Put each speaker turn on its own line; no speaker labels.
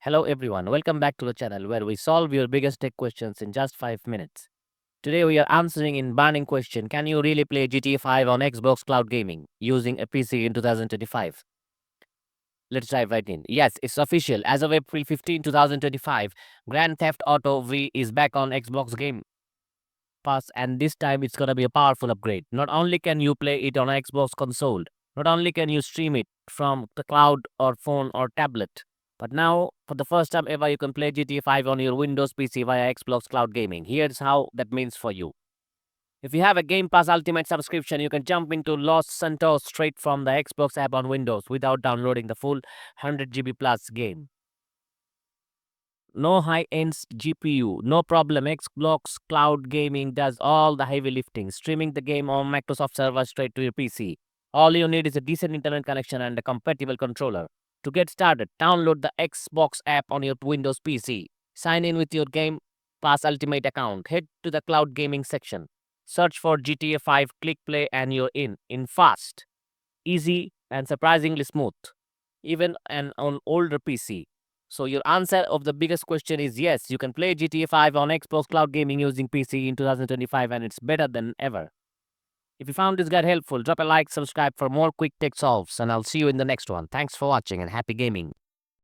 Hello everyone, welcome back to the channel where we solve your biggest tech questions in just 5 minutes. Today we are answering in burning question, can you really play GTA 5 on Xbox Cloud Gaming using a PC in 2025? Let's dive right in. Yes, it's official. As of April 15, 2025, Grand Theft Auto V is back on Xbox Game Pass, and this time it's gonna be a powerful upgrade. Not only can you play it on Xbox console, not only can you stream it from the cloud or phone or tablet, but now for the first time ever you can play GTA 5 on your Windows PC via Xbox Cloud Gaming. Here's how that means for you. If you have a Game Pass Ultimate subscription, you can jump into Los Santos straight from the Xbox app on Windows without downloading the full 100 GB plus game. No high-end GPU, no problem. Xbox Cloud Gaming does all the heavy lifting, streaming the game on Microsoft server straight to your PC. All you need is a decent internet connection and a compatible controller. To get started, download the Xbox app on your Windows PC. Sign in with your Game Pass Ultimate account. Head to the Cloud Gaming section. Search for GTA 5, click play, and you're in fast, easy, and surprisingly smooth, even on older PC. So your answer of the biggest question is yes, you can play GTA 5 on Xbox Cloud Gaming using PC in 2025 and it's better than ever. If you found this guide helpful, drop a like, subscribe for more quick tech solves, and I'll see you in the next one. Thanks for watching and happy gaming.